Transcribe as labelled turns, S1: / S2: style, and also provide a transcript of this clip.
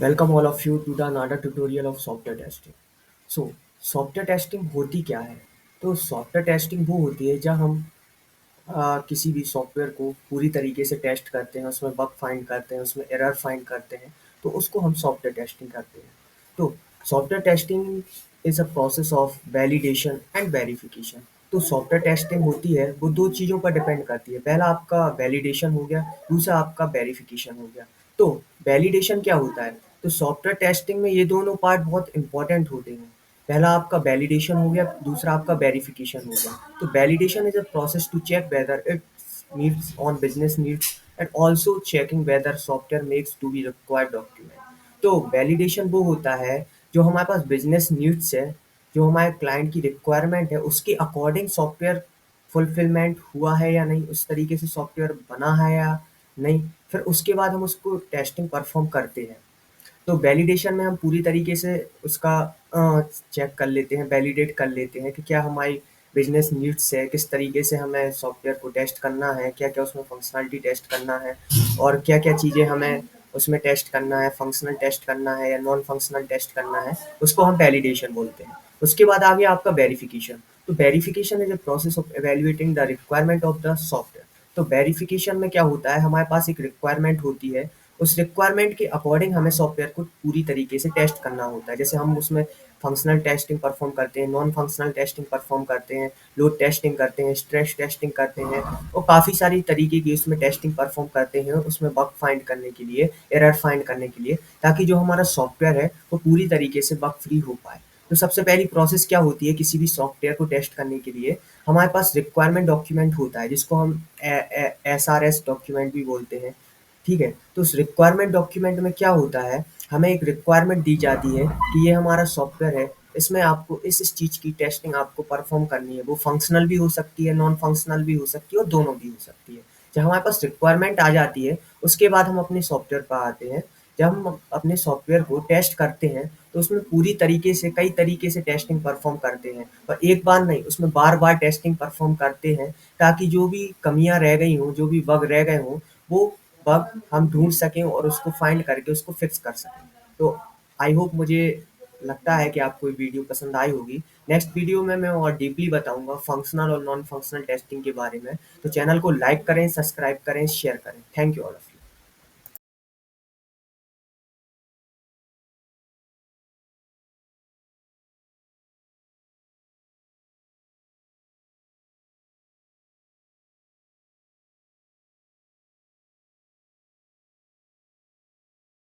S1: Welcome all of you to the another tutorial of software testing. So software testing होती क्या है? तो software testing वो होती है जब हम किसी भी सॉफ्टवेयर को पूरी तरीके से टेस्ट करते हैं, उसमें बग फाइंड करते हैं, उसमें एरर फाइंड करते हैं, तो उसको हम सॉफ्टवेयर टेस्टिंग करते हैं। तो software testing is a process of validation and verification. तो सॉफ्टवेयर टेस्टिंग होती है वो 2 चीज़ों पर डिपेंड करती है। पहला आपका वैलिडेशन हो गया, दूसरा आपका वेरिफिकेशन हो गया। तो वैलिडेशन क्या होता है? तो सॉफ्टवेयर टेस्टिंग में ये दोनों पार्ट बहुत इंपॉर्टेंट होते हैं। पहला आपका वैलिडेशन हो गया, दूसरा आपका वेरिफिकेशन हो गया। तो validation is a process to check whether it meets on business needs and also checking whether software makes to be required document. तो वैलिडेशन वो होता है जो हमारे पास बिजनेस नीड्स है, जो हमारे क्लाइंट की रिक्वायरमेंट है, उसके अकॉर्डिंग सॉफ्टवेयर फुलफिलमेंट हुआ है या नहीं, उस तरीके से सॉफ्टवेयर बना है या नहीं। फिर उसके बाद हम उसको टेस्टिंग परफॉर्म करते हैं। तो वैलिडेशन में हम पूरी तरीके से उसका चेक कर लेते हैं, वैलिडेट कर लेते हैं कि क्या हमारी बिजनेस नीड्स है, किस तरीके से हमें सॉफ्टवेयर को टेस्ट करना है, क्या क्या उसमें फंक्शनलिटी टेस्ट करना है और क्या क्या चीज़ें हमें उसमें टेस्ट करना है, फंक्शनल टेस्ट करना है या नॉन फंक्शनल टेस्ट करना है, उसको हम वैलिडेशन बोलते हैं। उसके बाद आ गया आपका वेरिफिकेशन। तो verification is a process of evaluating the requirement of the software. तो वेरिफिकेशन में क्या होता है, हमारे पास एक रिक्वायरमेंट होती है, उस रिक्वायरमेंट के अकॉर्डिंग हमें सॉफ्टवेयर को पूरी तरीके से टेस्ट करना होता है। जैसे हम उसमें फंक्शनल टेस्टिंग परफॉर्म करते हैं, नॉन फंक्शनल टेस्टिंग परफॉर्म करते हैं, लोड टेस्टिंग करते हैं, स्ट्रेस टेस्टिंग करते हैं और काफ़ी सारी तरीके की उसमें टेस्टिंग परफॉर्म करते हैं उसमें बग फाइंड करने के लिए, एरर फाइंड करने के लिए, ताकि जो हमारा सॉफ्टवेयर है वो पूरी तरीके से बग फ्री हो पाए। तो सबसे पहली प्रोसेस क्या होती है किसी भी सॉफ्टवेयर को टेस्ट करने के लिए, हमारे पास रिक्वायरमेंट डॉक्यूमेंट होता है जिसको हम एसआरएस डॉक्यूमेंट भी बोलते हैं। ठीक है? तो उस रिक्वायरमेंट डॉक्यूमेंट में क्या होता है, हमें एक रिक्वायरमेंट दी जाती है कि ये हमारा सॉफ्टवेयर है, इसमें आपको इस चीज़ की टेस्टिंग आपको परफॉर्म करनी है। वो फंक्शनल भी हो सकती है, नॉन फंक्शनल भी हो सकती है और दोनों भी हो सकती है। जब हमारे पास रिक्वायरमेंट आ जाती है, उसके बाद हम अपने सॉफ्टवेयर पर आते हैं। जब हम अपने सॉफ्टवेयर को टेस्ट करते हैं, तो उसमें पूरी तरीके से कई तरीके से टेस्टिंग परफॉर्म करते हैं और एक बार नहीं, उसमें बार-बार टेस्टिंग परफॉर्म करते हैं, ताकि जो भी कमियाँ रह गई हों, जो भी बग रह गए हों, वो बग हम ढूँढ सकें और उसको फाइंड करके उसको फिक्स कर सकें। तो आई होप, मुझे लगता है कि आपको ये वीडियो पसंद आई होगी। नेक्स्ट वीडियो में मैं और डीपली बताऊँगा फंक्शनल और नॉन फंक्शनल टेस्टिंग के बारे में। तो चैनल को लाइक करें, सब्सक्राइब करें, शेयर करें। Thank you all of you.